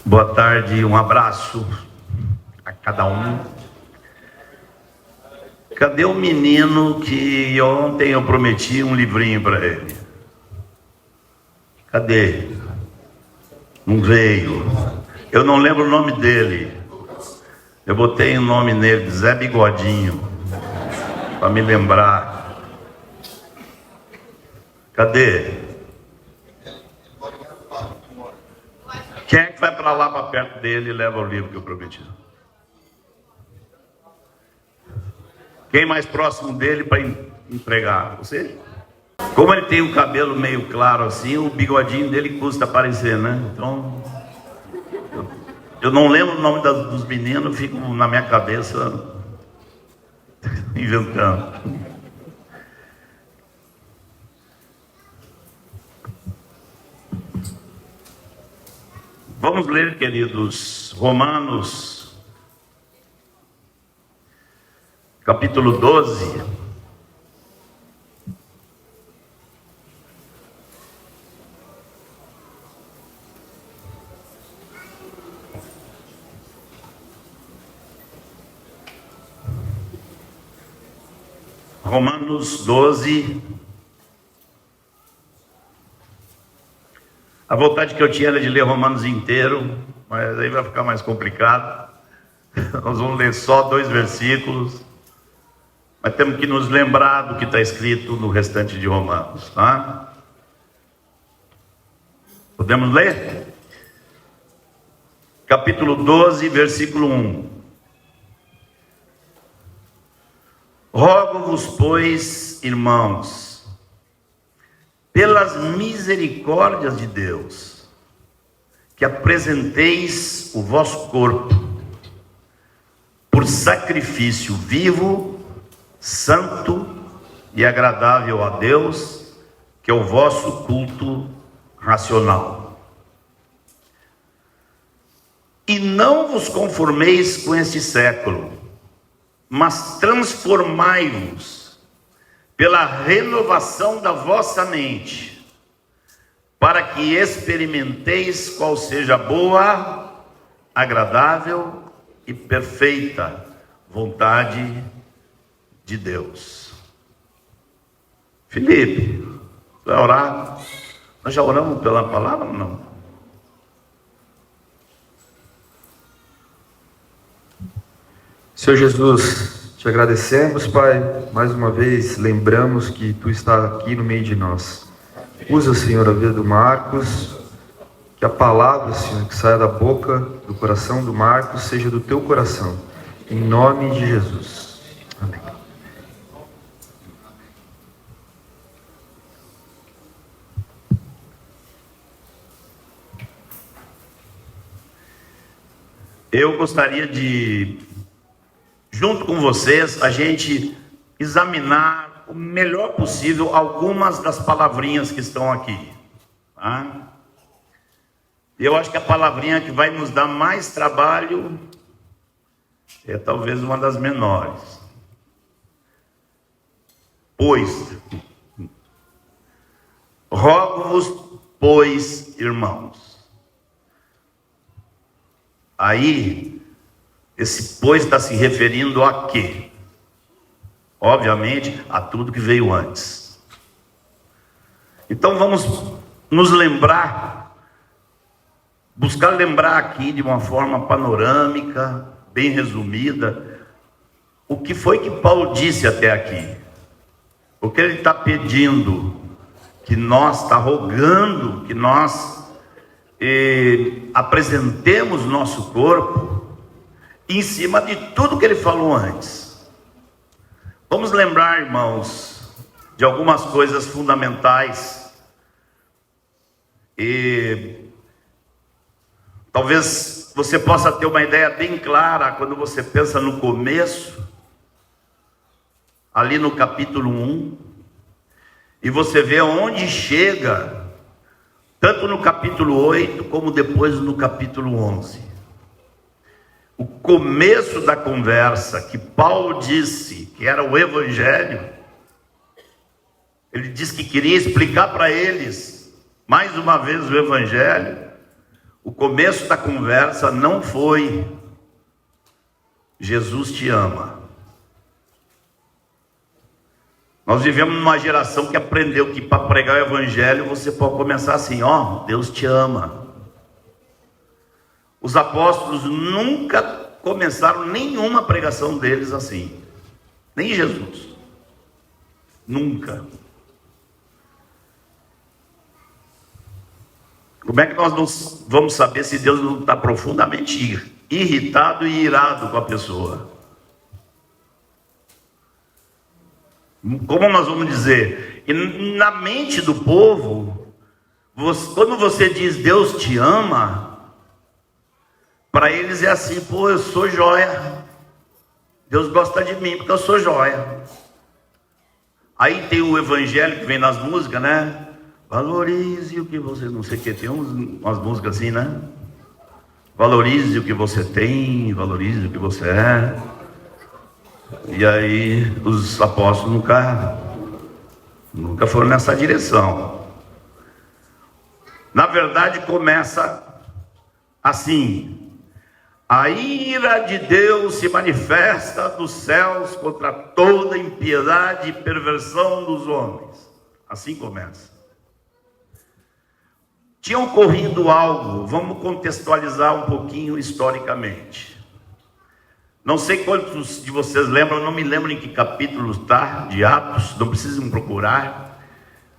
Boa tarde, um abraço a cada um. Cadê o menino que ontem eu prometi um livrinho para ele? Cadê? Não veio. Eu não lembro o nome dele. Eu botei o nome nele, Zé Bigodinho, para me lembrar. Cadê? Quem é que vai para lá, para perto dele e leva o livro que eu prometi? Quem mais próximo dele para entregar? Você? Como ele tem o cabelo meio claro assim, o bigodinho dele custa aparecer, né? Então, eu não lembro o nome dos meninos, fico na minha cabeça inventando. Vamos ler, queridos, Romanos, capítulo 12. Romanos 12. A vontade que eu tinha era de ler Romanos inteiro, mas aí vai ficar mais complicado. Nós vamos ler só 2 versículos, mas temos que nos lembrar do que está escrito no restante de Romanos, tá? Podemos ler? Capítulo 12, versículo 1. Rogo-vos, pois, irmãos, pelas misericórdias de Deus, que apresenteis o vosso corpo por sacrifício vivo, santo e agradável a Deus, que é o vosso culto racional. E não vos conformeis com este século, mas transformai-vos pela renovação da vossa mente, para que experimenteis qual seja a boa, agradável e perfeita vontade de Deus. Felipe, vai orar? Nós já oramos pela palavra ou não? Senhor Jesus, te agradecemos, Pai, mais uma vez lembramos que Tu está aqui no meio de nós. Usa, Senhor, a vida do Marcos, que a palavra, Senhor, que saia da boca, do coração do Marcos, seja do Teu coração, em nome de Jesus. Amém. Eu gostaria de, junto com vocês, a gente examinar o melhor possível algumas das palavrinhas que estão aqui, tá? Eu acho que a palavrinha que vai nos dar mais trabalho é talvez uma das menores. Pois, rogo-vos, pois, irmãos. Aí, esse pois está se referindo a quê? Obviamente, a tudo que veio antes. Então vamos nos lembrar, buscar lembrar aqui de uma forma panorâmica, bem resumida, o que foi que Paulo disse até aqui. O que ele está pedindo, que nós, está rogando, que nós apresentemos nosso corpo em cima de tudo que ele falou antes. Vamos lembrar, irmãos, de algumas coisas fundamentais e talvez você possa ter uma ideia bem clara quando você pensa no começo, ali no capítulo 1, e você vê onde chega, tanto no capítulo 8, como depois no capítulo 11. O começo da conversa que Paulo disse que era o Evangelho, ele disse que queria explicar para eles, mais uma vez, o Evangelho. O começo da conversa não foi Jesus te ama. Nós vivemos numa geração que aprendeu que para pregar o evangelho você pode começar assim, ó, Deus te ama. Os apóstolos nunca começaram nenhuma pregação deles assim, nem Jesus, nunca. Como é que nós vamos saber se Deus não está profundamente irritado e irado com a pessoa? Como nós vamos dizer? E na mente do povo, quando você diz Deus te ama, para eles é assim, pô, eu sou joia. Deus gosta de mim porque eu sou joia. Aí tem o evangelho que vem nas músicas, né? Valorize o que você, não sei o que, tem umas músicas assim, né? Valorize o que você tem, valorize o que você é. E aí os apóstolos nunca foram nessa direção. Na verdade começa assim: a ira de Deus se manifesta dos céus contra toda impiedade e perversão dos homens. Assim começa. Tinha ocorrido algo, vamos contextualizar um pouquinho historicamente. Não sei quantos de vocês lembram, não me lembro em que capítulo está de Atos, não precisam procurar.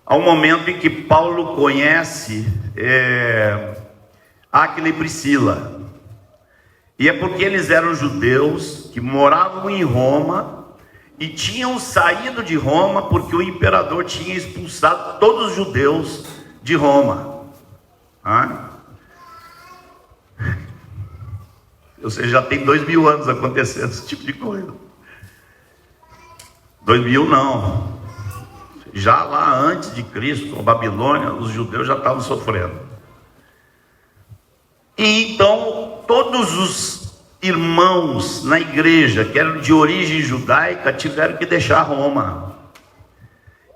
Há um momento em que Paulo conhece Áquila e Priscila. E é porque eles eram judeus que moravam em Roma e tinham saído de Roma porque o imperador tinha expulsado todos os judeus de Roma. Ou seja, já tem 2000 anos acontecendo esse tipo de coisa. 2000 não. Já lá antes de Cristo, a Babilônia, os judeus já estavam sofrendo. E então, todos os irmãos na igreja, que eram de origem judaica, tiveram que deixar Roma.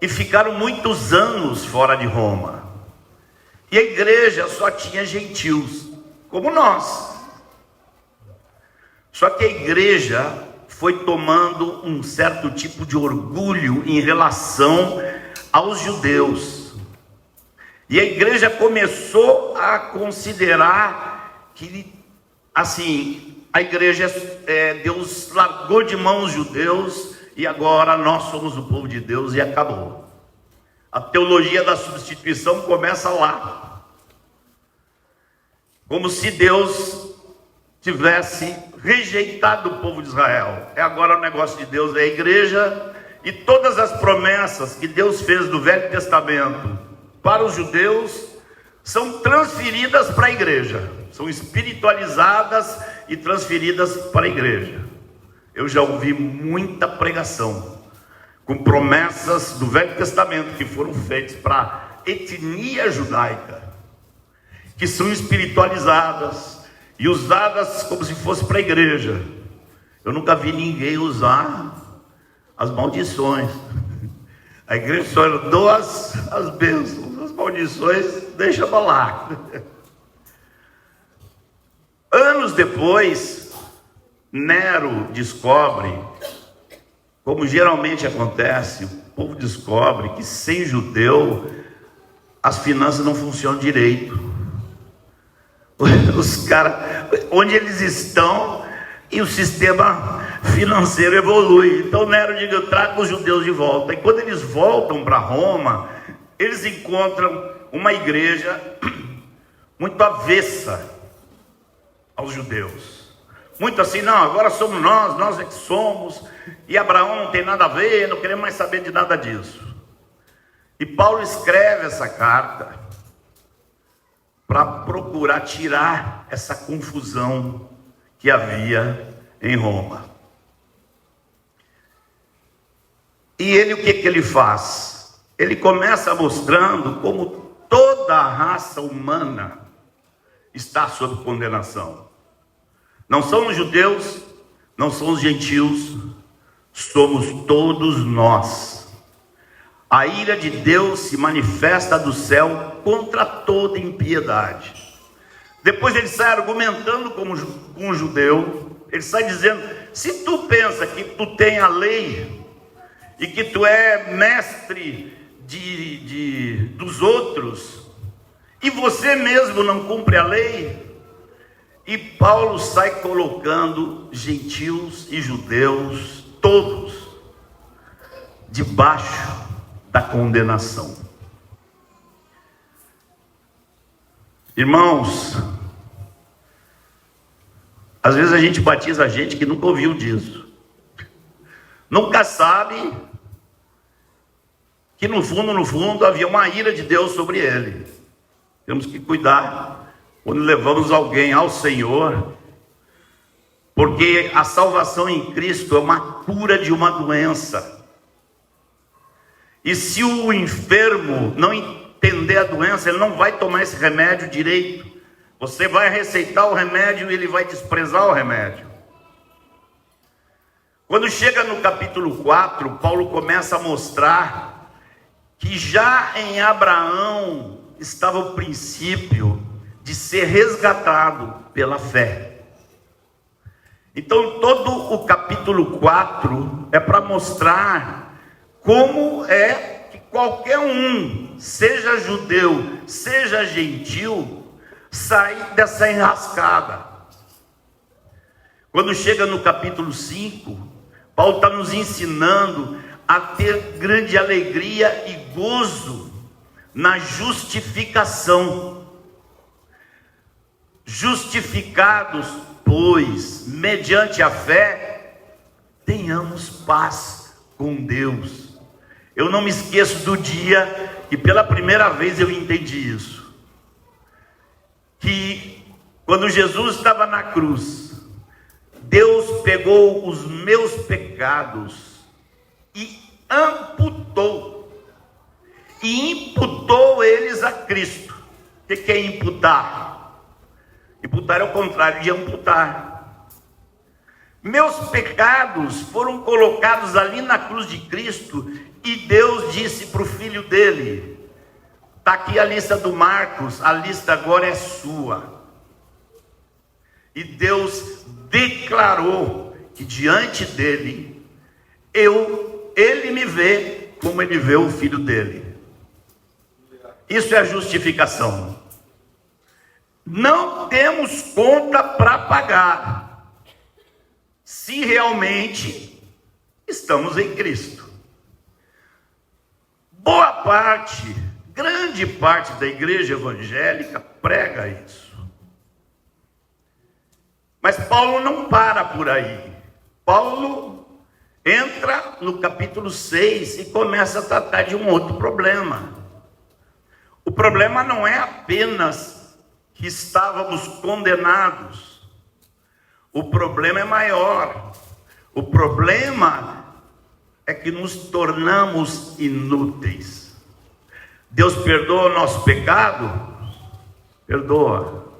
E ficaram muitos anos fora de Roma. E a igreja só tinha gentios, como nós. Só que a igreja foi tomando um certo tipo de orgulho em relação aos judeus. E a igreja começou a considerar que, assim, a igreja, Deus largou de mão os judeus e agora nós somos o povo de Deus e acabou. A teologia da substituição começa lá. Como se Deus tivesse rejeitado o povo de Israel. Agora o negócio de Deus é a igreja, e todas as promessas que Deus fez do Velho Testamento para os judeus são transferidas para a igreja, são espiritualizadas e transferidas para a igreja. Eu já ouvi muita pregação com promessas do Velho Testamento que foram feitas para a etnia judaica, que são espiritualizadas e usadas como se fosse para a igreja. Eu nunca vi ninguém usar as maldições. A igreja só herdou as bênçãos, as maldições deixa pra lá. Anos depois, Nero descobre, como geralmente acontece, o povo descobre que sem judeu as finanças não funcionam direito. Os caras, onde eles estão, e o sistema financeiro evolui. Então Nero diz: traga os judeus de volta. E quando eles voltam para Roma, eles encontram uma igreja muito avessa aos judeus. Muito assim, não, agora somos nós é que somos, e Abraão não tem nada a ver, não queremos mais saber de nada disso. E Paulo escreve essa carta para procurar tirar essa confusão que havia em Roma. E ele, o que ele faz? Ele começa mostrando como toda a raça humana está sob condenação. Não são os judeus, não são os gentios, somos todos nós. A ira de Deus se manifesta do céu contra toda impiedade. Depois ele sai argumentando com um judeu. Ele sai dizendo: se tu pensa que tu tem a lei e que tu é mestre dos outros, e você mesmo não cumpre a lei. E Paulo sai colocando gentios e judeus, todos, debaixo da condenação. Irmãos, às vezes a gente batiza gente que nunca ouviu disso, nunca sabe que no fundo havia uma ira de Deus sobre ele. Temos que cuidar quando levamos alguém ao Senhor, porque a salvação em Cristo é uma cura de uma doença. E se o enfermo não entender a doença, ele não vai tomar esse remédio direito. Você vai receitar o remédio e ele vai desprezar o remédio. Quando chega no capítulo 4, Paulo começa a mostrar que já em Abraão estava o princípio de ser resgatado pela fé. Então todo o capítulo 4 é para mostrar como é que qualquer um, seja judeu, seja gentil, sai dessa enrascada. Quando chega no capítulo 5, Paulo está nos ensinando a ter grande alegria e gozo na justificação. Justificados, pois, mediante a fé, tenhamos paz com Deus. Eu não me esqueço do dia que pela primeira vez eu entendi isso. Que quando Jesus estava na cruz, Deus pegou os meus pecados e amputou. E imputou eles a Cristo. O que é imputar? Imputar é o contrário de amputar. Meus pecados foram colocados ali na cruz de Cristo, e Deus disse para o filho dele: está aqui a lista do Marcos, a lista agora é sua. E Deus declarou que diante dele, ele me vê como ele vê o filho dele. Isso é a justificação. Não temos conta para pagar, se realmente estamos em Cristo. Boa parte, grande parte da igreja evangélica prega isso. Mas Paulo não para por aí. Paulo entra no capítulo 6 e começa a tratar de um outro problema. O problema não é apenas que estávamos condenados. O problema é maior. O problema é que nos tornamos inúteis. Deus perdoa o nosso pecado? Perdoa.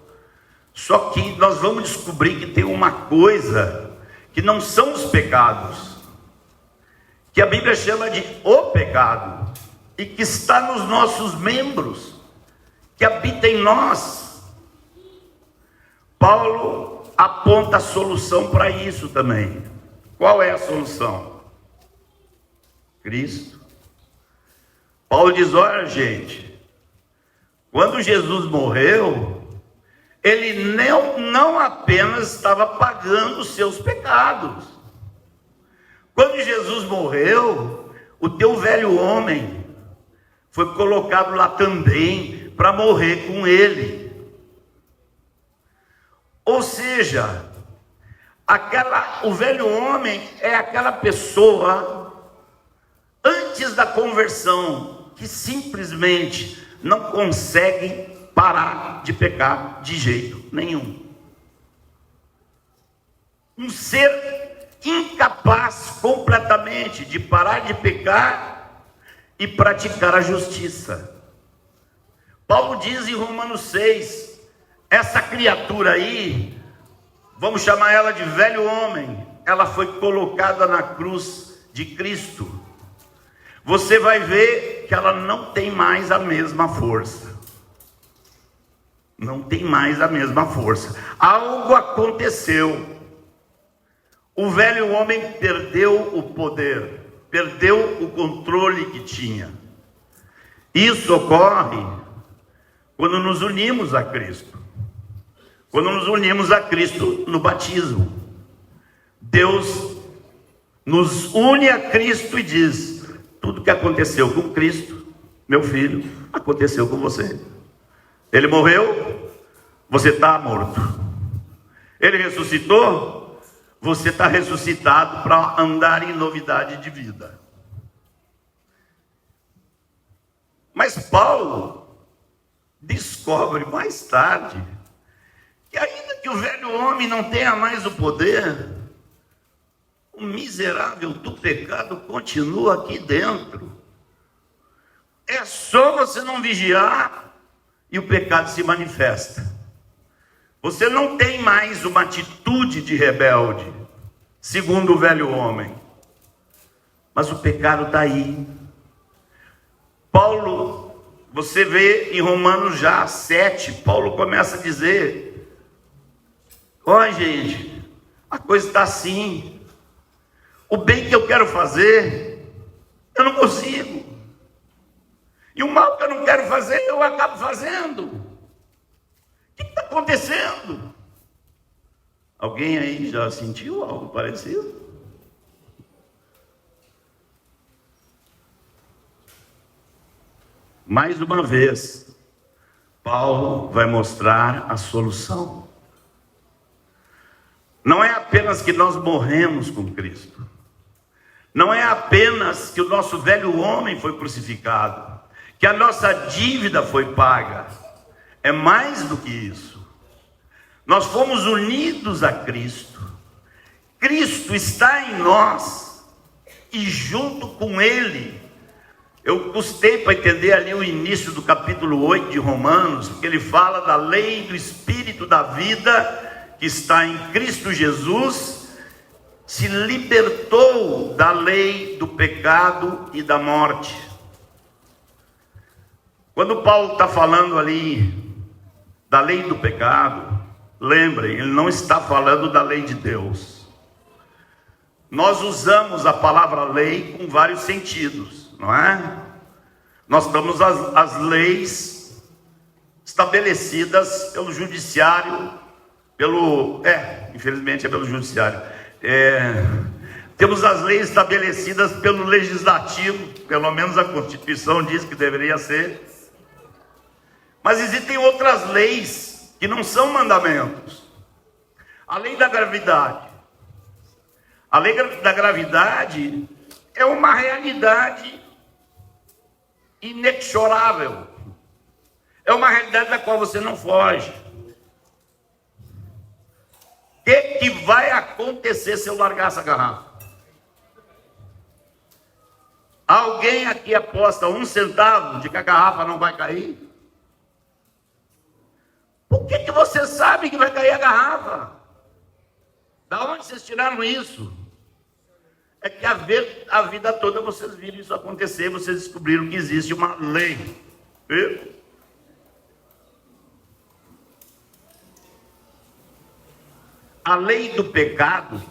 Só que nós vamos descobrir que tem uma coisa que não são os pecados, que a Bíblia chama de o pecado, e que está nos nossos membros, que habita em nós. Paulo aponta a solução para isso também. Qual é a solução? Cristo. Paulo diz: olha, gente, quando Jesus morreu, ele não apenas estava pagando os seus pecados. Quando Jesus morreu, o teu velho homem foi colocado lá também para morrer com ele. Ou seja, o velho homem é aquela pessoa antes da conversão que simplesmente não consegue parar de pecar de jeito nenhum. Um ser incapaz completamente de parar de pecar e praticar a justiça. Paulo diz em Romanos 6, essa criatura aí, vamos chamar ela de velho homem, ela foi colocada na cruz de Cristo. Você vai ver que ela não tem mais a mesma força. Não tem mais a mesma força. Algo aconteceu. O velho homem perdeu o poder, perdeu o controle que tinha. Isso ocorre quando nos unimos a Cristo. Quando nos unimos a Cristo no batismo. Deus nos une a Cristo e diz: tudo que aconteceu com Cristo, meu filho, aconteceu com você. Ele morreu, você está morto. Ele ressuscitou, você está ressuscitado para andar em novidade de vida. Mas Paulo descobre mais tarde que ainda que o velho homem não tenha mais o poder, o miserável do pecado continua aqui dentro. É só você não vigiar e o pecado se manifesta. Você não tem mais uma atitude de rebelde, segundo o velho homem. Mas o pecado está aí. Paulo, você vê em Romanos já 7, Paulo começa a dizer: ó, gente, a coisa está assim. O bem que eu quero fazer, eu não consigo. E o mal que eu não quero fazer, eu acabo fazendo. O que está acontecendo? Alguém aí já sentiu algo parecido? Mais uma vez, Paulo vai mostrar a solução. Não é apenas que nós morremos com Cristo. Não é apenas que o nosso velho homem foi crucificado, que a nossa dívida foi paga. É mais do que isso. Nós fomos unidos a Cristo. Cristo está em nós. E junto com Ele, eu custei para entender ali o início do capítulo 8 de Romanos, porque ele fala da lei do Espírito da vida, que está em Cristo Jesus, se libertou da lei do pecado e da morte. Quando Paulo está falando ali da lei do pecado, lembrem, ele não está falando da lei de Deus. Nós usamos a palavra lei com vários sentidos, não é? Nós temos as leis estabelecidas pelo judiciário, infelizmente é pelo judiciário. Temos as leis estabelecidas pelo legislativo, pelo menos a Constituição diz que deveria ser. Mas existem outras leis que não são mandamentos. A lei da gravidade. A lei da gravidade é uma realidade inexorável. É uma realidade da qual você não foge. O que vai acontecer se eu largar essa garrafa? Alguém aqui aposta 1 centavo de que a garrafa não vai cair? Por que você sabe que vai cair a garrafa? Da onde vocês tiraram isso? É que a vida toda vocês viram isso acontecer, vocês descobriram que existe uma lei. Viu? A lei do pecado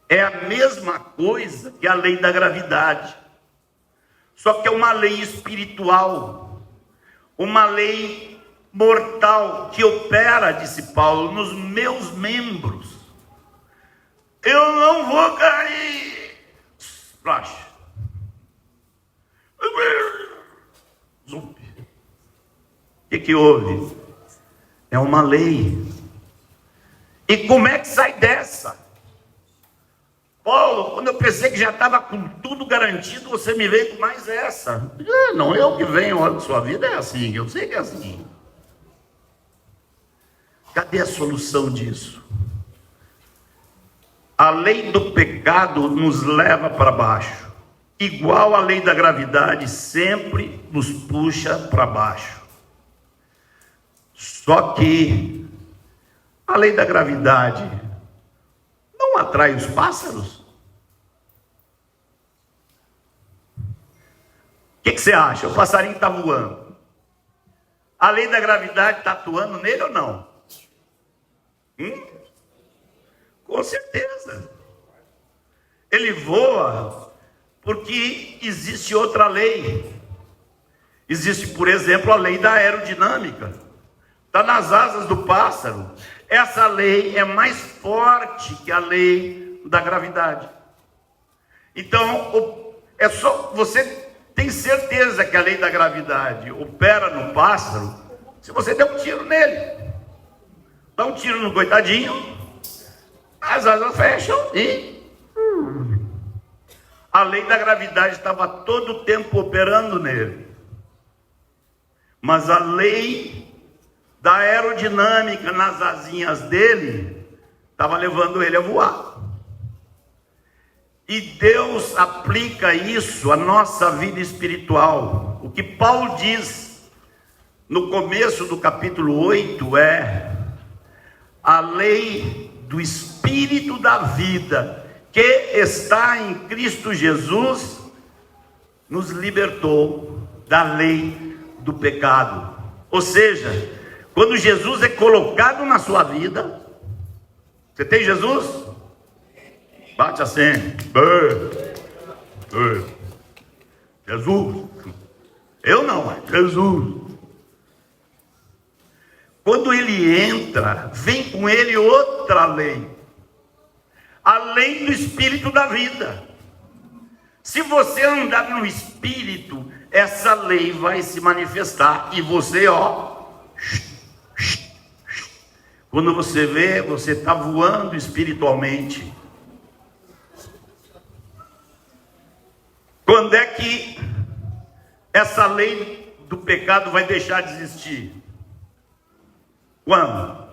é a mesma coisa que a lei da gravidade. Só que é uma lei espiritual, uma lei mortal que opera, disse Paulo, nos meus membros. Eu não vou cair. Splash. O que houve? É uma lei. E como é que sai dessa? Paulo, quando eu pensei que já estava com tudo garantido, você me veio com mais essa. Não, eu que venho, olha, sua vida é assim, eu sei que é assim. Cadê a solução disso? A lei do pecado nos leva para baixo. Igual a lei da gravidade sempre nos puxa para baixo. Só que a lei da gravidade não atrai os pássaros? O que você acha? O passarinho está voando. A lei da gravidade está atuando nele ou não? Com certeza. Ele voa porque existe outra lei. Existe, por exemplo, a lei da aerodinâmica. Está nas asas do pássaro. Essa lei é mais forte que a lei da gravidade. Então, é só você tem certeza que a lei da gravidade opera no pássaro se você der um tiro nele. Dá um tiro no coitadinho, as asas fecham e a lei da gravidade estava todo o tempo operando nele. Mas a lei da aerodinâmica nas asinhas dele estava levando ele a voar. E Deus aplica isso à nossa vida espiritual. O que Paulo diz no começo do capítulo 8 é: a lei do Espírito da vida que está em Cristo Jesus nos libertou da lei do pecado. Ou seja, quando Jesus é colocado na sua vida, você tem Jesus? Bate assim, Jesus. Eu não, mas Jesus. Quando ele entra, vem com ele outra lei, a lei do Espírito da vida. Se você andar no Espírito, essa lei vai se manifestar e você, quando você vê, você está voando espiritualmente. Quando é que essa lei do pecado vai deixar de existir? Quando?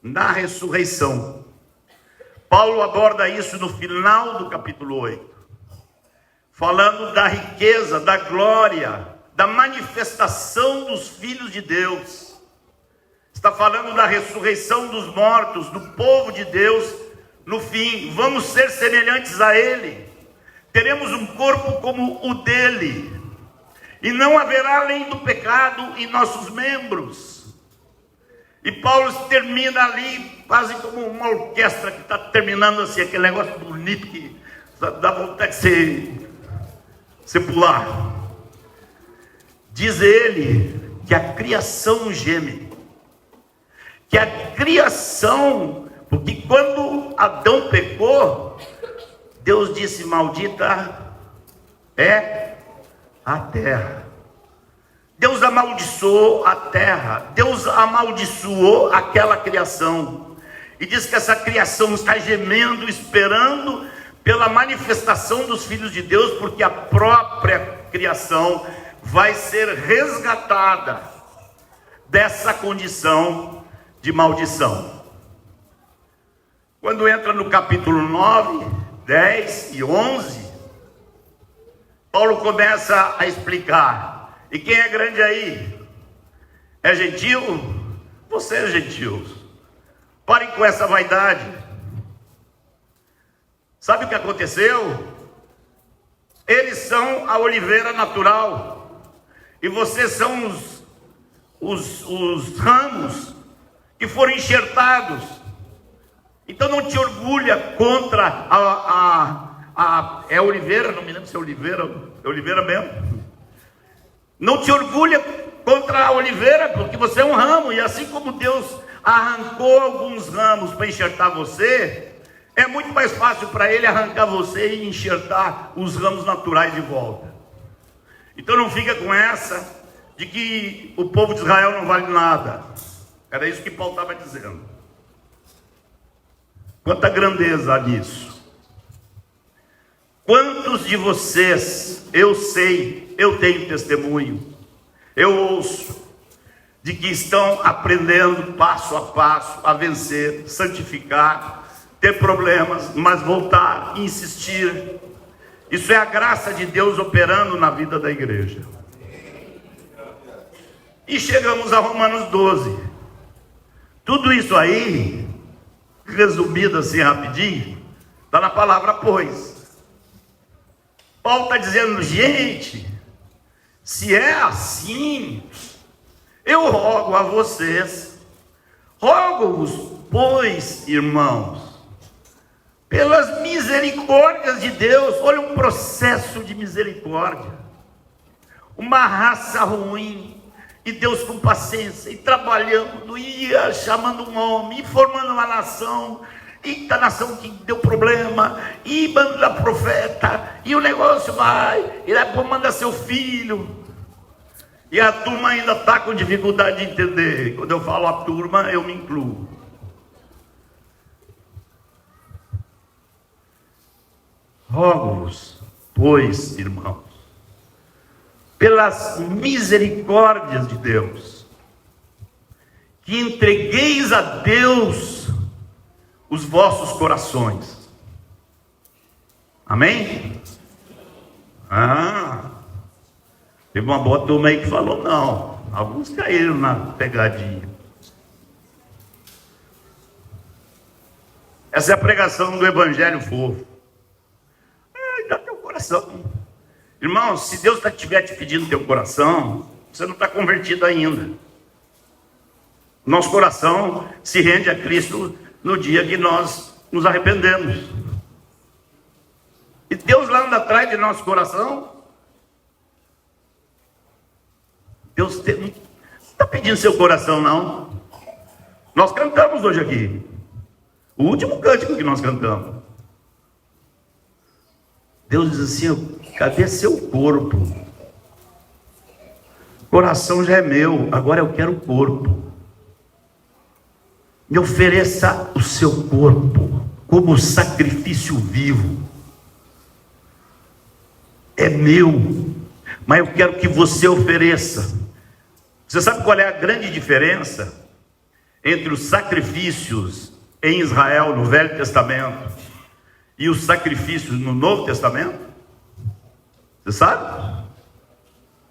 Na ressurreição. Paulo aborda isso no final do capítulo 8, falando da riqueza, da glória, da manifestação dos filhos de Deus. Está falando da ressurreição dos mortos, do povo de Deus. No fim, vamos ser semelhantes a Ele. Teremos um corpo como o dele, e não haverá lei do pecado em nossos membros. E Paulo termina ali, quase como uma orquestra que está terminando assim, aquele negócio bonito que dá vontade de você pular. Diz ele que a criação geme, que a criação, porque quando Adão pecou, Deus disse: maldita é a terra. Deus amaldiçoou a terra. Deus amaldiçoou aquela criação. E diz que essa criação está gemendo, esperando pela manifestação dos filhos de Deus, porque a própria criação vai ser resgatada dessa condição de maldição. Quando entra no capítulo 9, 10 e 11, Paulo começa a explicar. E quem é grande aí? É gentil? Você é gentil. Parem com essa vaidade. Sabe o que aconteceu? Eles são a oliveira natural, e vocês são os ramos que foram enxertados. Então não te orgulha contra é oliveira, não me lembro se é oliveira mesmo. Não te orgulha contra a oliveira, porque você é um ramo, e assim como Deus arrancou alguns ramos para enxertar você, é muito mais fácil para Ele arrancar você e enxertar os ramos naturais de volta. Então não fica com essa de que o povo de Israel não vale nada. Era isso que Paulo estava dizendo. Quanta grandeza há nisso. Quantos de vocês, eu sei, eu tenho testemunho, eu ouço, de que estão aprendendo passo a passo a vencer, santificar, ter problemas, mas voltar, insistir. Isso é a graça de Deus operando na vida da igreja. E chegamos a Romanos 12. Tudo isso aí, resumido assim rapidinho, está na palavra pois. Paulo está dizendo: gente, se é assim, Eu rogo a vocês, rogo-vos, pois, irmãos, pelas misericórdias de Deus. Olha um processo de misericórdia. Uma raça ruim, e Deus com paciência, e trabalhando, ia chamando um homem, e formando uma nação, e a nação que deu problema, e manda profeta, e o negócio vai, e depois manda seu filho, e a turma ainda está com dificuldade de entender. Quando eu falo a turma, eu me incluo. Rogo-vos, pois, irmãos, pelas misericórdias de Deus, que entregueis a Deus os vossos corações. Amém? Teve uma boa turma aí que falou não. Alguns caíram na pegadinha. Essa é a pregação do Evangelho fofo. Dá teu coração. Irmão, se Deus estiver te pedindo teu coração, você não está convertido ainda. Nosso coração se rende a Cristo no dia que nós nos arrependemos. E Deus lá anda atrás de nosso coração. Deus não está pedindo seu coração, não. Nós cantamos hoje aqui. O último cântico que nós cantamos. Deus diz assim: cadê seu corpo? O coração já é meu, agora eu quero o corpo. Me ofereça o seu corpo como sacrifício vivo. É meu, mas eu quero que você ofereça. Você sabe qual é a grande diferença entre os sacrifícios em Israel no Velho Testamento e os sacrifícios no Novo Testamento? Você sabe?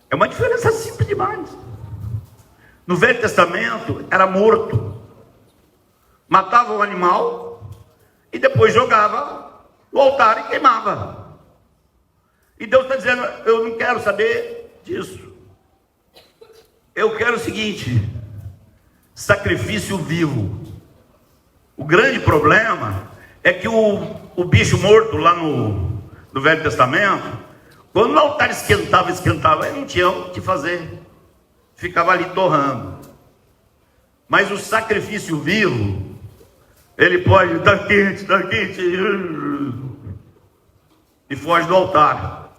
É uma diferença simples demais. No Velho Testamento era morto, matava o animal e depois jogava no altar e queimava. E Deus está dizendo: eu não quero saber disso. Eu quero o seguinte: sacrifício vivo. O grande problema é que o bicho morto lá no Velho Testamento, quando o altar esquentava, ele não tinha o que fazer, ficava ali torrando. Mas o sacrifício vivo, ele pode estar quente, e foge do altar.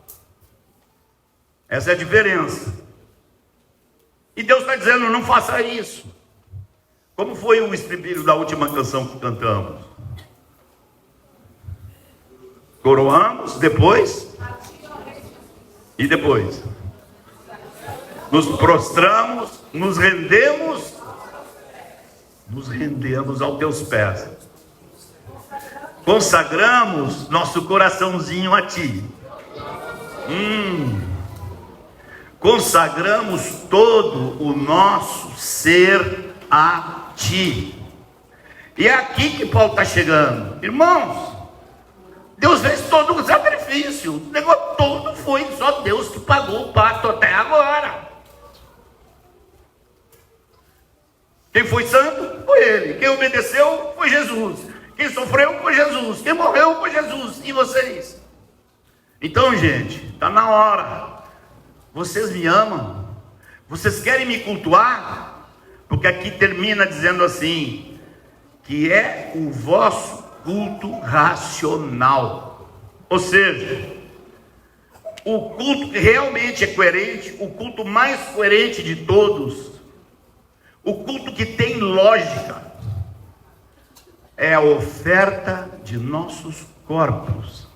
Essa é a diferença. E Deus está dizendo: não faça isso. Como foi o estribilho da última canção que cantamos? Coroamos, depois? E depois? Nos prostramos, nos rendemos aos teus pés. Consagramos nosso coraçãozinho a ti. Consagramos todo o nosso ser a ti. E é aqui que Paulo está chegando. Irmãos, Deus fez todo o sacrifício. O negócio todo foi só Deus que pagou o pato até agora. Quem foi santo foi Ele. Quem obedeceu foi Jesus. Quem sofreu foi Jesus. Quem morreu foi Jesus. E vocês? Então, gente, está na hora. Vocês me amam? Vocês querem me cultuar? Porque aqui termina dizendo assim: que é o vosso culto racional. Ou seja, o culto que realmente é coerente, o culto mais coerente de todos, o culto que tem lógica, é a oferta de nossos corpos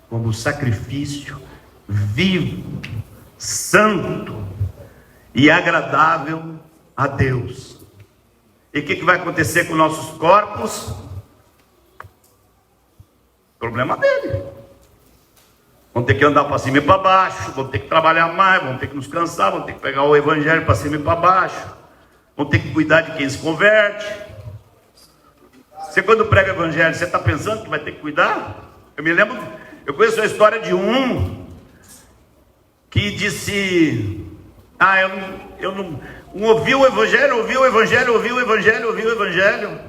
como sacrifício vivo, santo e agradável a Deus. E o que vai acontecer com nossos corpos? Problema dele. Vão ter que andar para cima e para baixo, vão ter que trabalhar mais, vão ter que nos cansar, vão ter que pegar o evangelho para cima e para baixo, vão ter que cuidar de quem se converte. Você, quando prega o evangelho, você está pensando que vai ter que cuidar? Eu me lembro, eu conheço a história de um que disse: Um ouviu o evangelho, ouviu o evangelho, ouviu o evangelho, ouviu o evangelho.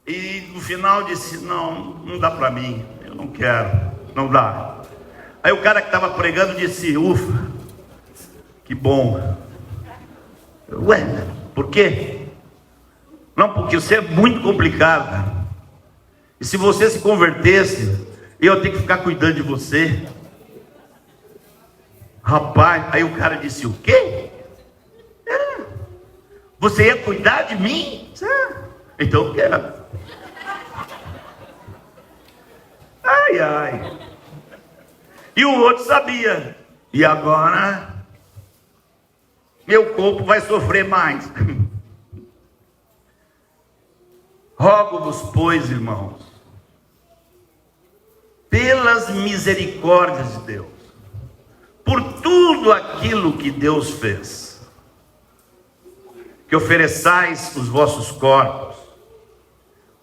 E no final disse: não dá para mim, eu não quero, não dá. Aí o cara que estava pregando disse: ufa, que bom. Ué, por quê? Não, porque você é muito complicado, cara. E se você se convertesse, eu tenho que ficar cuidando de você. Rapaz, aí o cara disse: o quê? Você ia cuidar de mim? Então eu quero. Ai, ai. E o outro sabia. E agora meu corpo vai sofrer mais. Rogo-vos, pois, irmãos, pelas misericórdias de Deus, por tudo aquilo que Deus fez, que ofereçais os vossos corpos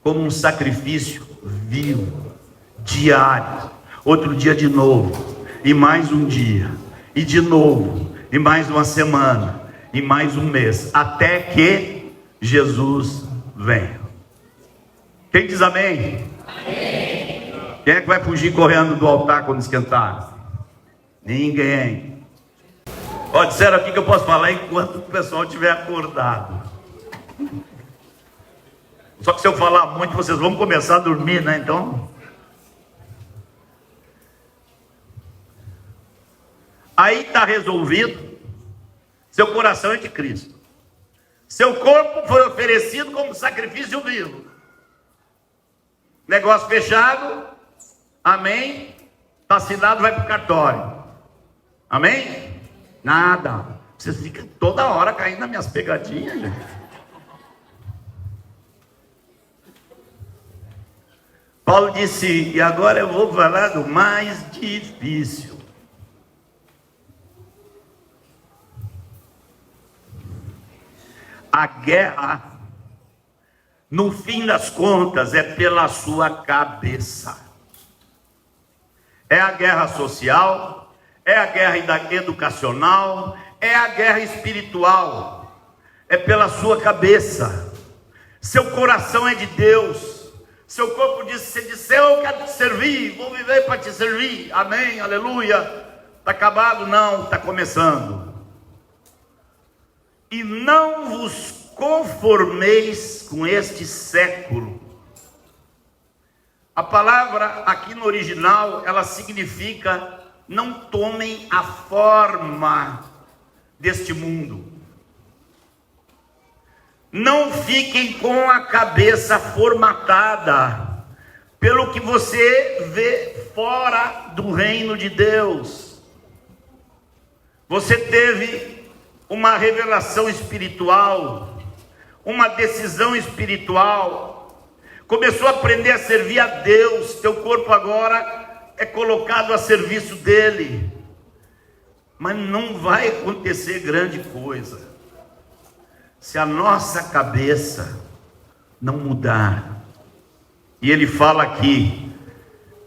como um sacrifício vivo, diário, outro dia de novo, e mais um dia, e de novo, e mais uma semana, e mais um mês, até que Jesus venha. Quem diz amém? Amém. Quem é que vai fugir correndo do altar quando esquentar? Ninguém. Ó, disseram aqui que eu posso falar enquanto o pessoal estiver acordado. Só que se eu falar muito, vocês vão começar a dormir, né? Então. Aí está resolvido. Seu coração é de Cristo. Seu corpo foi oferecido como sacrifício vivo. Negócio fechado. Amém. Está assinado, vai para o cartório. Amém? Nada. Vocês ficam toda hora caindo nas minhas pegadinhas, gente. Paulo disse: e agora eu vou falar do mais difícil. A guerra, no fim das contas, é pela sua cabeça. É a guerra social, é a guerra educacional, é a guerra espiritual. É pela sua cabeça. Seu coração é de Deus. Seu corpo diz: se disser eu quero te servir, vou viver para te servir. Amém, aleluia. Está acabado? Não, está começando. E não vos conformeis com este século. A palavra aqui no original, ela significa: não tomem a forma deste mundo. Não fiquem com a cabeça formatada pelo que você vê fora do reino de Deus. Você teve uma revelação espiritual, uma decisão espiritual, começou a aprender a servir a Deus. Teu corpo agora é colocado a serviço dele, mas não vai acontecer grande coisa se a nossa cabeça não mudar. E ele fala aqui: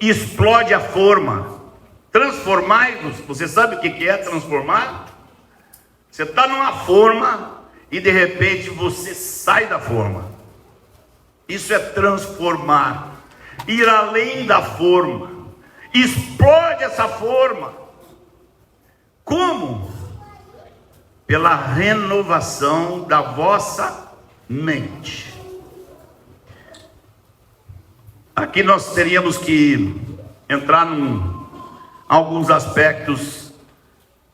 explode a forma, transformai-vos. Você sabe o que é transformar? Você está numa forma e de repente você sai da forma. Isso é transformar, ir além da forma. Explode essa forma. Como? Pela renovação da vossa mente. Aqui nós teríamos que entrar em alguns aspectos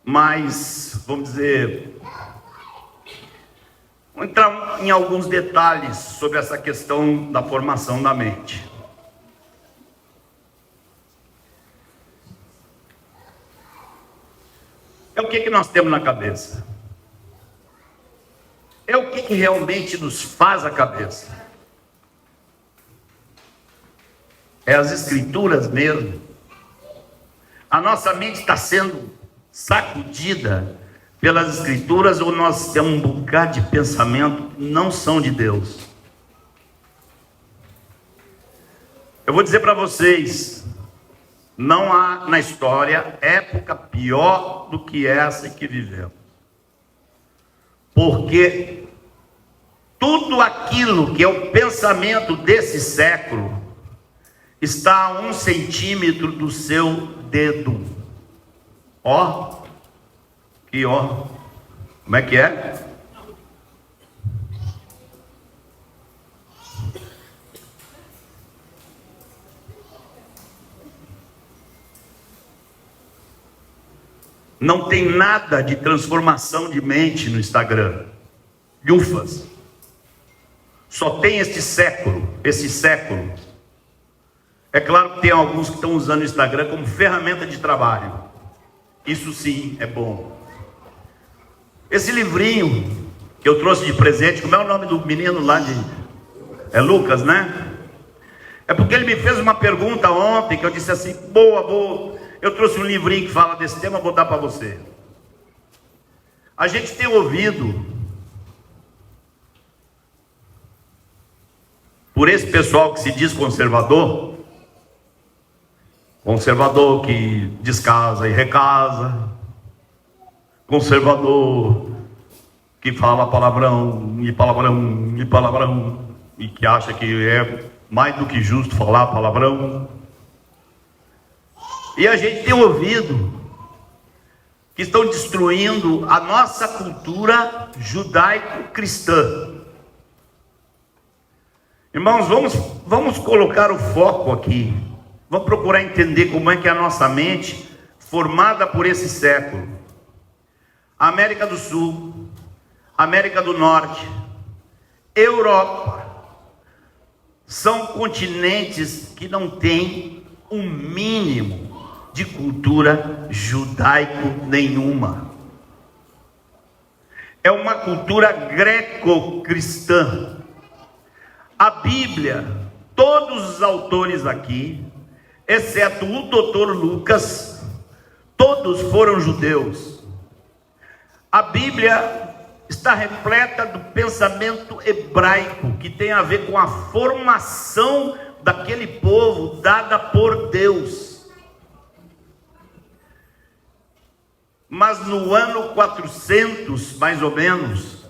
mais, vamos dizer, vamos entrar em alguns detalhes sobre essa questão da formação da mente. É o que nós temos na cabeça. É o que realmente nos faz a cabeça. É as escrituras mesmo. A nossa mente está sendo sacudida pelas escrituras, ou nós temos um bocado de pensamento que não são de Deus. Eu vou dizer para vocês, não há na história época pior do que essa em que vivemos. Porque tudo aquilo que é o pensamento desse século está a 1 centímetro do seu dedo. Ó, aqui ó, como é que é? Não tem nada de transformação de mente no Instagram. Lufas. Só tem esse século. É claro que tem alguns que estão usando o Instagram como ferramenta de trabalho. Isso sim é bom. Esse livrinho que eu trouxe de presente, como é o nome do menino lá de... É Lucas, né? É porque ele me fez uma pergunta ontem que eu disse assim, boa. Eu trouxe um livrinho que fala desse tema, vou dar para você. A gente tem ouvido por esse pessoal que se diz conservador que descasa e recasa, conservador que fala palavrão, e que acha que é mais do que justo falar palavrão. E a gente tem ouvido que estão destruindo a nossa cultura judaico-cristã. Irmãos, vamos colocar o foco aqui. Vamos procurar entender como é que é a nossa mente, formada por esse século. América do Sul, América do Norte, Europa, são continentes que não têm um mínimo de cultura judaico nenhuma. É uma cultura greco-cristã. A Bíblia, todos os autores aqui, exceto o doutor Lucas, todos foram judeus. A Bíblia está repleta do pensamento hebraico, que tem a ver com a formação daquele povo dada por Deus. Mas no ano 400, mais ou menos,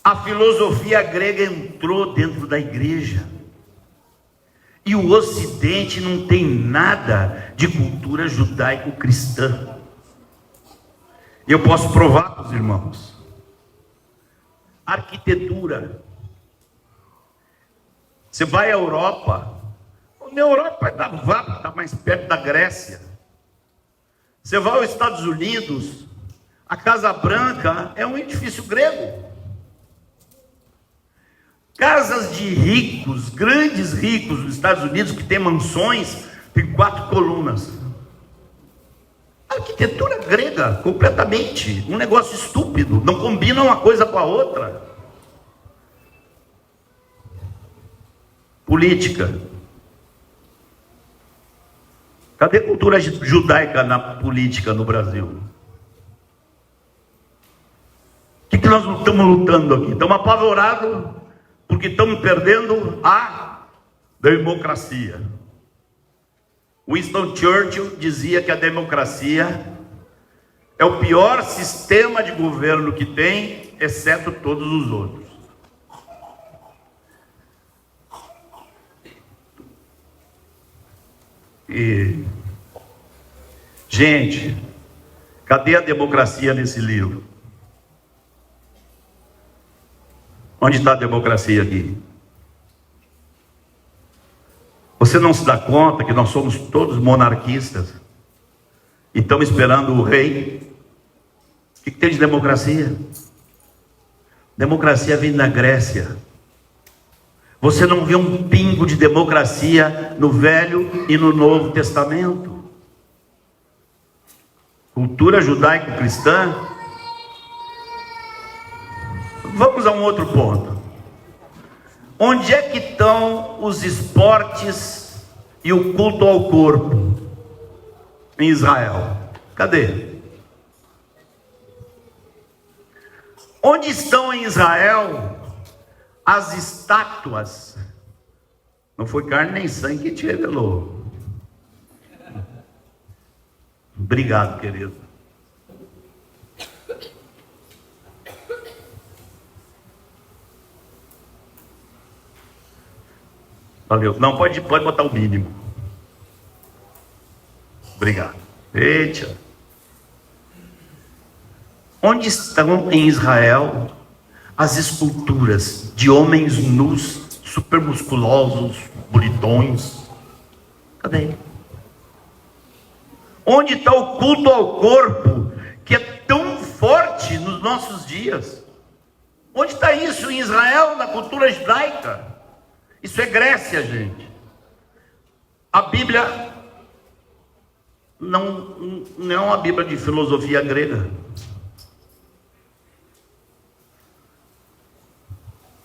a filosofia grega entrou dentro da igreja. E o Ocidente não tem nada de cultura judaico-cristã. Eu posso provar para os irmãos. Arquitetura. Você vai à Europa. Na Europa está mais perto da Grécia. Você vai aos Estados Unidos. A Casa Branca é um edifício grego. Casas de ricos, grandes ricos nos Estados Unidos, que tem mansões, tem 4 colunas. Arquitetura grega, completamente. Um negócio estúpido. Não combina uma coisa com a outra. Política. Cadê a cultura judaica na política no Brasil? O que nós estamos lutando aqui? Estamos apavorados porque estamos perdendo a democracia. Winston Churchill dizia que a democracia é o pior sistema de governo que tem, exceto todos os outros. E, gente, cadê a democracia nesse livro? Onde está a democracia aqui? Você não se dá conta que nós somos todos monarquistas e estamos esperando o rei? O que tem de democracia? Democracia vem da Grécia. Você não vê um pingo de democracia no Velho e no Novo Testamento. Cultura judaico-cristã. Vamos a um outro ponto. Onde é que estão os esportes e o culto ao corpo em Israel? Cadê? Onde estão em Israel as estátuas? Não foi carne nem sangue que te revelou. Obrigado, querido. Valeu. Não, pode botar o mínimo. Obrigado. Eita. Onde estão em Israel as esculturas de homens nus, supermusculosos, bonitões? Cadê? Onde está o culto ao corpo, que é tão forte nos nossos dias? Onde está isso em Israel, na cultura judaica? Isso é Grécia, gente. A Bíblia não é uma Bíblia de filosofia grega.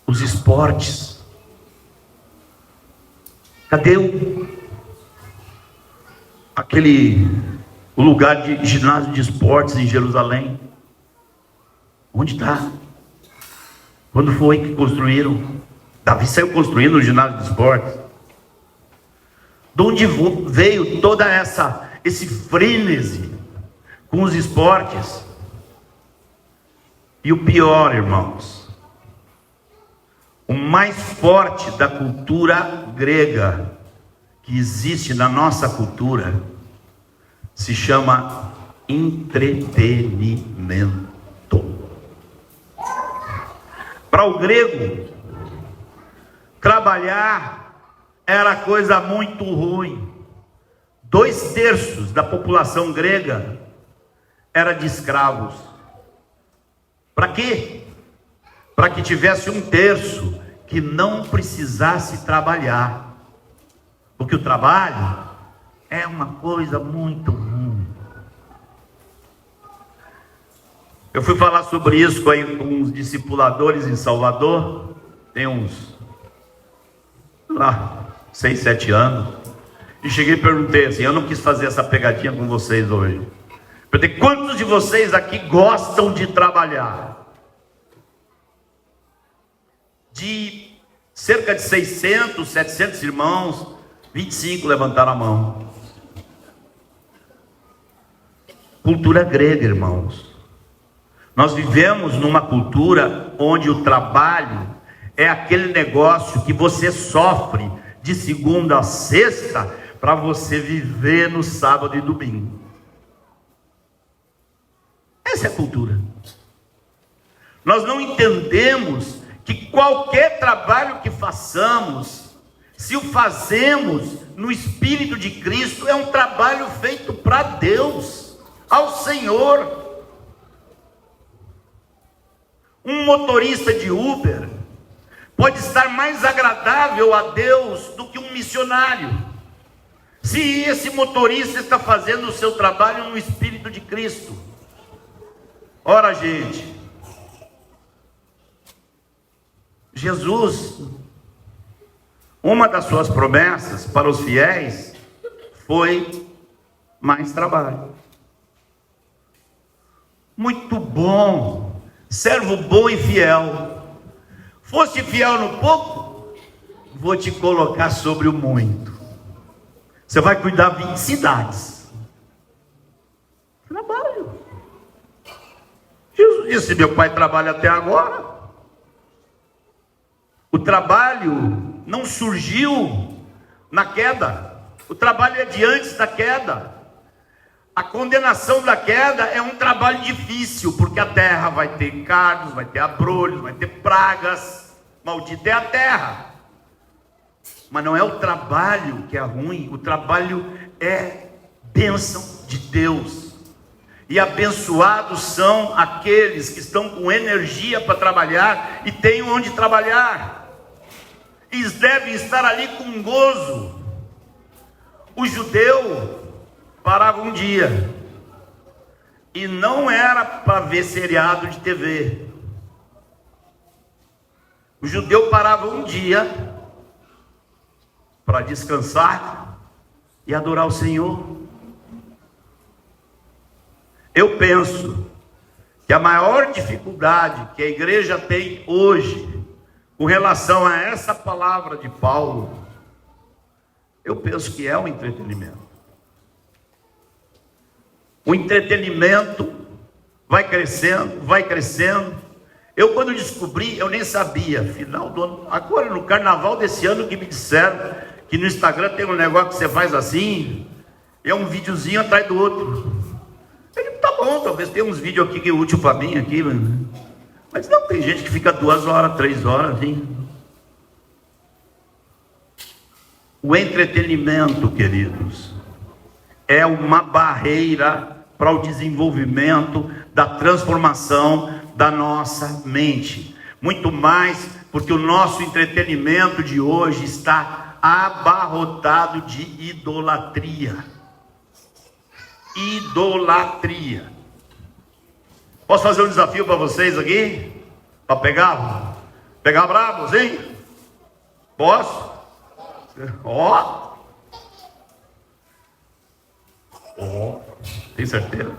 Os esportes. Cadê o lugar de ginásio de esportes em Jerusalém? Onde está? Quando foi que construíram? Davi saiu construindo o ginásio de esportes. De onde veio toda esse frenesi com os esportes? E o pior, irmãos, o mais forte da cultura grega que existe na nossa cultura se chama entretenimento. Para o grego, trabalhar era coisa muito ruim. 2/3 da população grega era de escravos. Para quê? Para que tivesse 1/3 que não precisasse trabalhar, porque o trabalho é uma coisa muito ruim. Eu fui falar sobre isso com os discipuladores em Salvador, tem uns 6, 7 anos, e cheguei e perguntei assim, eu não quis fazer essa pegadinha com vocês hoje. Perguntei, quantos de vocês aqui gostam de trabalhar? De cerca de 600, 700 irmãos, 25 levantaram a mão. Cultura grega, irmãos. Nós vivemos numa cultura onde o trabalho é aquele negócio que você sofre de segunda a sexta para você viver no sábado e domingo. Essa é a cultura. Nós não entendemos que qualquer trabalho que façamos, se o fazemos no Espírito de Cristo, é um trabalho feito para Deus, ao Senhor. Um motorista de Uber pode estar mais agradável a Deus do que um missionário, se esse motorista está fazendo o seu trabalho no Espírito de Cristo. Ora, gente, Jesus, uma das suas promessas para os fiéis foi mais trabalho. Muito bom, servo bom e fiel. Foste fiel no pouco, vou te colocar sobre o muito. Você vai cuidar 20 cidades. Trabalho. Jesus disse, meu pai trabalha até agora. O trabalho não surgiu na queda. O trabalho é de antes da queda. A condenação da queda é um trabalho difícil, porque a terra vai ter cardos, vai ter abrolhos, vai ter pragas. Maldita é a terra. Mas não é o trabalho que é ruim, o trabalho é bênção de Deus. E abençoados são aqueles que estão com energia para trabalhar e têm onde trabalhar. Eles devem estar ali com gozo. O judeu parava um dia, e não era para ver seriado de TV. O judeu parava um dia para descansar e adorar o Senhor. Eu penso que a maior dificuldade que a igreja tem hoje com relação a essa palavra de Paulo, eu penso que é o entretenimento. O entretenimento vai crescendo, Eu, quando descobri, eu nem sabia. Final do ano, agora no carnaval desse ano, que me disseram que no Instagram tem um negócio que você faz assim, é um videozinho atrás do outro. Eu digo, tá bom, talvez tenha uns vídeos aqui que é útil para mim aqui, mas não, tem gente que fica 2 horas, 3 horas, assim. O entretenimento, queridos, é uma barreira para o desenvolvimento da transformação da nossa mente. Muito mais porque o nosso entretenimento de hoje está abarrotado de idolatria. Idolatria. Posso fazer um desafio para vocês aqui? Para pegar? Pegar bravos, hein? Posso? Ó. Ó. Tem certeza?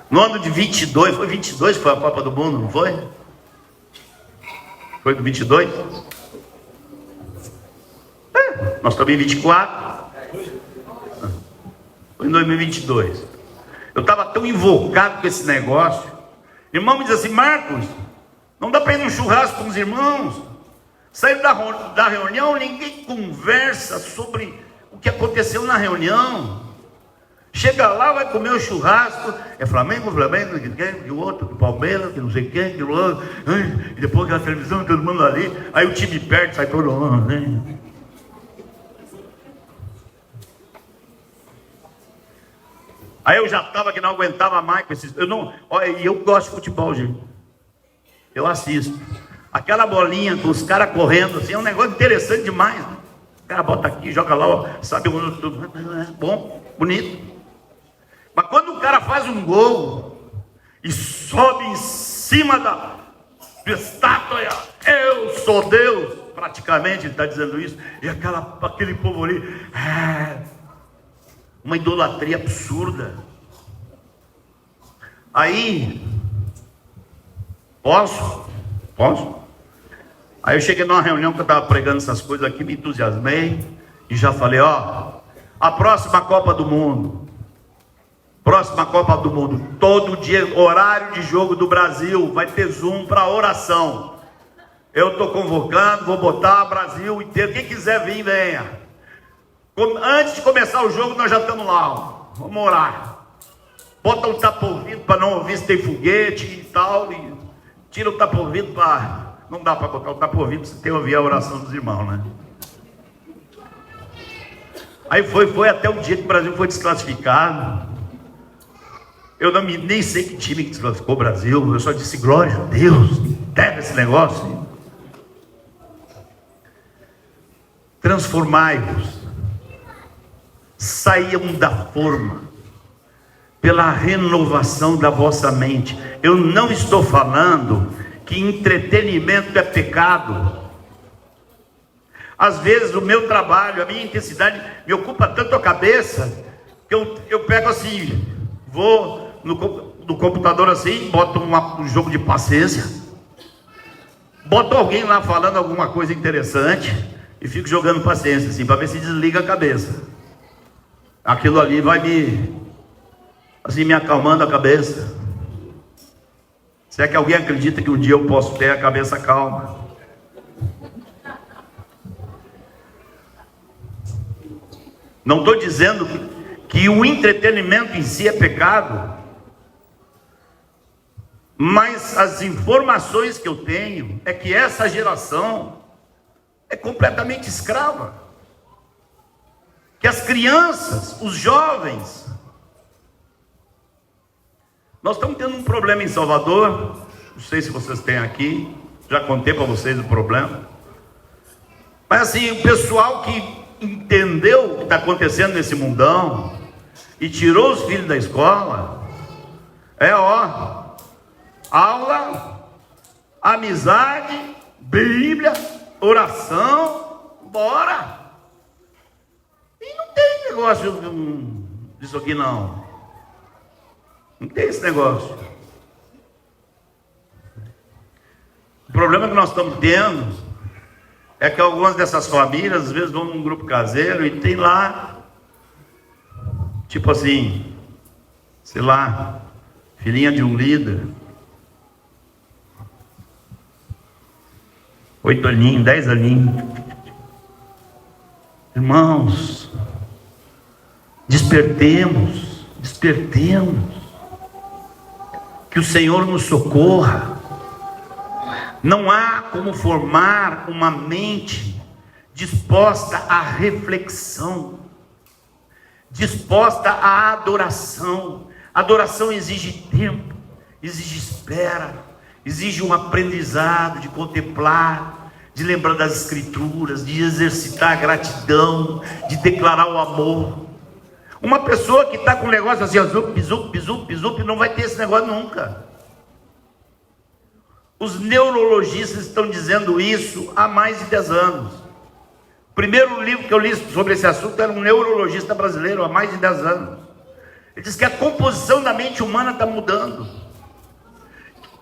No ano de 22, foi 22 que foi a Copa do Mundo, não foi? Foi do 22? Nós estamos em 24. Foi em 2022. Eu estava tão invocado com esse negócio. O irmão me diz assim: Marcos, não dá para ir num churrasco com os irmãos? Saiu da reunião, ninguém conversa sobre o que aconteceu na reunião. Chega lá, vai comer o churrasco, é Flamengo, que o outro, que Palmeiras, que não sei quem, que o outro, e depois aquela televisão, todo mundo ali, aí o time perde, sai todo mundo, né? Aí eu já estava que não aguentava mais com esses. E eu gosto de futebol, gente. Eu assisto. Aquela bolinha com os caras correndo assim, é um negócio interessante demais, né? O cara bota aqui, joga lá, ó, sabe, bom, bonito. Mas quando o cara faz um gol e sobe em cima da estátua, eu sou Deus, praticamente ele está dizendo isso, e aquele povo ali, uma idolatria absurda. Aí, posso? Aí eu cheguei numa reunião que eu estava pregando essas coisas aqui, me entusiasmei e já falei: ó, a próxima Copa do Mundo, todo dia, horário de jogo do Brasil, vai ter Zoom para oração. Eu estou convocando, vou botar o Brasil inteiro, quem quiser vir, venha. Antes de começar o jogo, nós já estamos lá, ó. Vamos orar. Bota um tapa-ouvido para não ouvir se tem foguete e tal, e tira o tapa-ouvido para... Não dá para botar o tapa-ouvido se tem que ouvir a oração dos irmãos, né? Aí foi até o dia que o Brasil foi desclassificado. Eu nem sei que time que desclassificou o Brasil. Eu só disse: glória a Deus, deve esse negócio. Transformai-vos, saiam da forma, pela renovação da vossa mente. Eu não estou falando que entretenimento é pecado. Às vezes o meu trabalho, a minha intensidade me ocupa tanto a cabeça, que eu pego assim, vou no computador assim, boto um jogo de paciência, boto alguém lá falando alguma coisa interessante e fico jogando paciência assim, para ver se desliga a cabeça. Aquilo ali vai me acalmando a cabeça. Se é que alguém acredita que um dia eu posso ter a cabeça calma? Não estou dizendo que o entretenimento em si é pecado, mas as informações que eu tenho é que essa geração é completamente escrava. Que as crianças, os jovens... Nós estamos tendo um problema em Salvador, não sei se vocês têm aqui, já contei para vocês o problema. Mas assim, o pessoal que entendeu o que está acontecendo nesse mundão e tirou os filhos da escola, aula, amizade, Bíblia, oração, bora. E não tem negócio disso aqui não. Não tem esse negócio. O problema que nós estamos tendo é que algumas dessas famílias, às vezes, vão num grupo caseiro e tem lá, tipo assim, sei lá, filhinha de um líder, 8 aninhos, 10 aninhos. Irmãos, despertemos, que o Senhor nos socorra. Não há como formar uma mente disposta à reflexão, disposta à adoração. Adoração exige tempo, exige espera, exige um aprendizado de contemplar, de lembrar das Escrituras, de exercitar a gratidão, de declarar o amor. Uma pessoa que está com um negócio assim, zup, não vai ter esse negócio nunca. Os neurologistas estão dizendo isso há mais de 10 anos. O primeiro livro que eu li sobre esse assunto era um neurologista brasileiro, há mais de 10 anos. Ele diz que a composição da mente humana está mudando.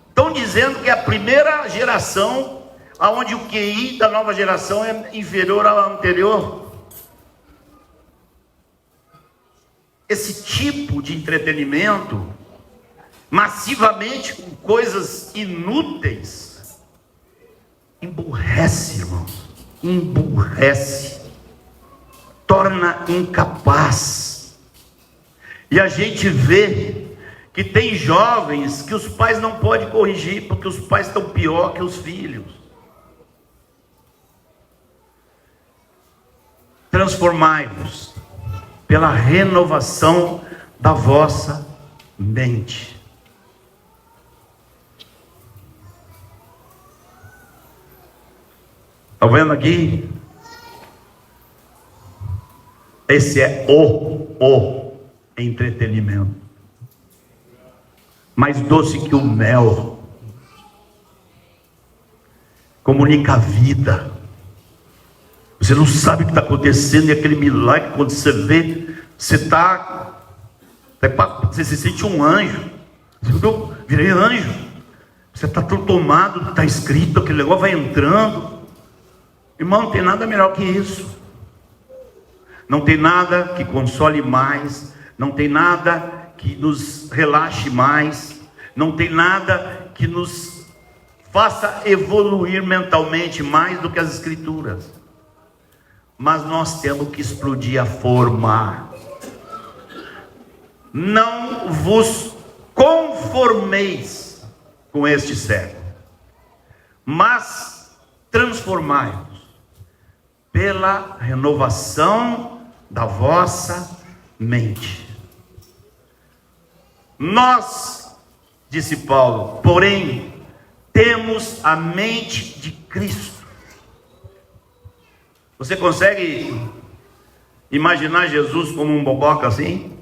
Estão dizendo que é a primeira geração onde o QI da nova geração é inferior ao anterior. Esse tipo de entretenimento, massivamente com coisas inúteis, emburrece, irmãos, emburrece, torna incapaz. E a gente vê que tem jovens que os pais não podem corrigir, porque os pais estão pior que os filhos. Transformai-vos pela renovação da vossa mente. Está vendo aqui? Esse é o entretenimento. Mais doce que o mel. Comunica a vida. Você não sabe o que está acontecendo, e aquele milagre, quando você vê, você se sente um anjo. Eu virei anjo. Você está tão tomado, está escrito, aquele negócio vai entrando. Irmão, não tem nada melhor que isso. Não tem nada que console mais, não tem nada que nos relaxe mais, não tem nada que nos faça evoluir mentalmente mais do que as Escrituras. Mas nós temos que explodir a forma. Não vos conformeis com este século, mas transformai-vos pela renovação da vossa mente. Nós, disse Paulo, porém, temos a mente de Cristo. Você consegue imaginar Jesus como um boboca assim?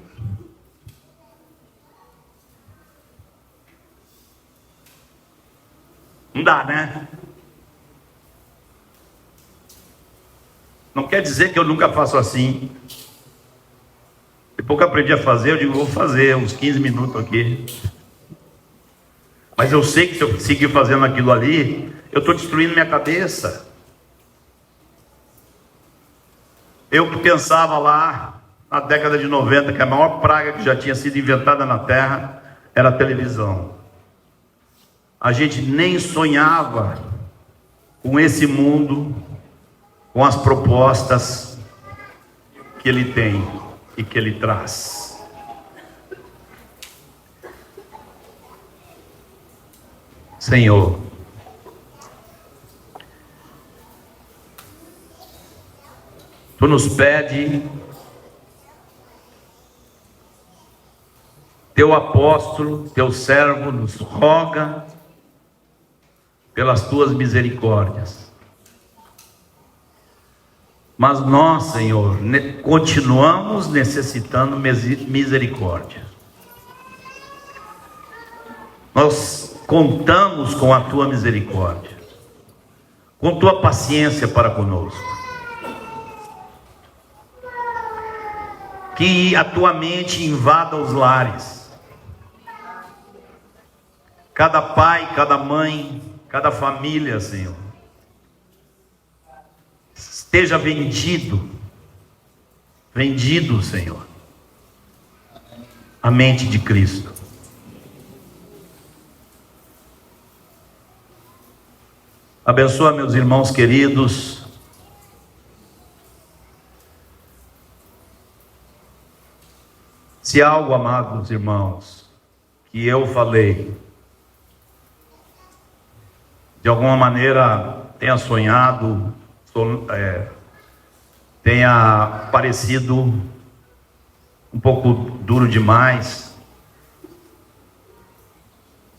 Não dá, né? Não quer dizer que eu nunca faço assim. Depois que eu aprendi a fazer, eu digo, vou fazer uns 15 minutos aqui. Mas eu sei que se eu seguir fazendo aquilo ali, eu estou destruindo minha cabeça. Eu que pensava lá, na década de 90, que a maior praga que já tinha sido inventada na Terra era a televisão. A gente nem sonhava com esse mundo, com as propostas que ele tem e que ele traz. Senhor, Tu nos pede, Teu apóstolo, Teu servo nos roga pelas Tuas misericórdias. Mas nós, Senhor, continuamos necessitando misericórdia. Nós contamos com a Tua misericórdia, com Tua paciência para conosco. Que a Tua mente invada os lares. Cada pai, cada mãe, cada família, Senhor, esteja vendido, Senhor, a mente de Cristo. Abençoa meus irmãos queridos. Se há algo, amados irmãos, que eu falei, de alguma maneira tenha sonhado, tenha parecido um pouco duro demais,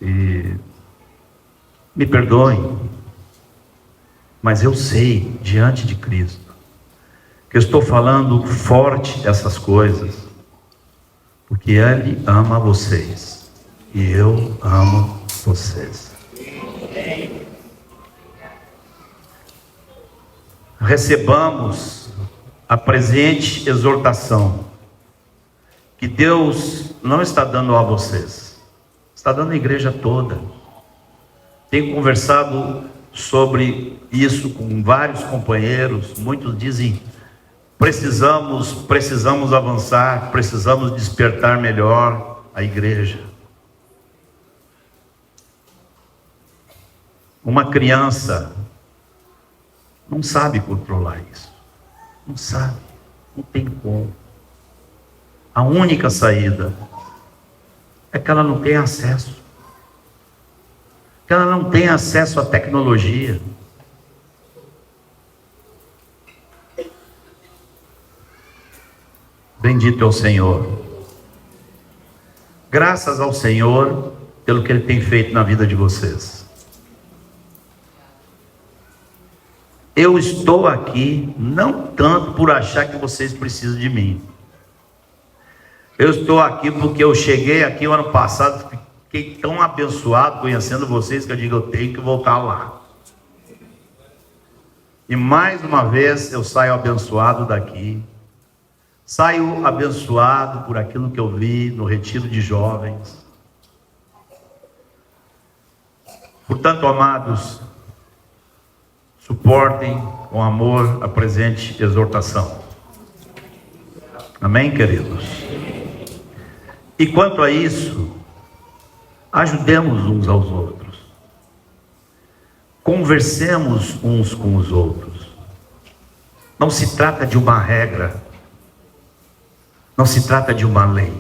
e me perdoem, mas eu sei, diante de Cristo, que eu estou falando forte essas coisas, porque Ele ama vocês, e eu amo vocês. Recebamos a presente exortação, que Deus não está dando a vocês, está dando à igreja toda. Tenho conversado sobre isso com vários companheiros. Muitos dizem: precisamos avançar, precisamos despertar melhor a igreja. Uma criança não sabe controlar isso, não sabe, não tem como. A única saída é que ela não tem acesso, que ela não tem acesso à tecnologia. Bendito é o Senhor. Graças ao Senhor pelo que Ele tem feito na vida de vocês. Eu estou aqui não tanto por achar que vocês precisam de mim. Eu estou aqui porque eu cheguei aqui o ano passado, fiquei tão abençoado conhecendo vocês que eu digo, eu tenho que voltar lá. E mais uma vez eu saio abençoado daqui. Saio abençoado por aquilo que eu vi no retiro de jovens. Portanto, amados, suportem com amor a presente exortação. Amém, queridos? E quanto a isso, ajudemos uns aos outros. Conversemos uns com os outros. Não se trata de uma regra. Não se trata de uma lei.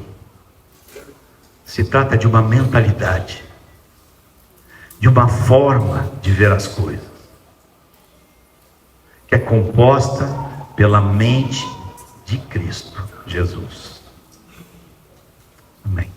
Se trata de uma mentalidade. De uma forma de ver as coisas. Que é composta pela mente de Cristo Jesus. Amém.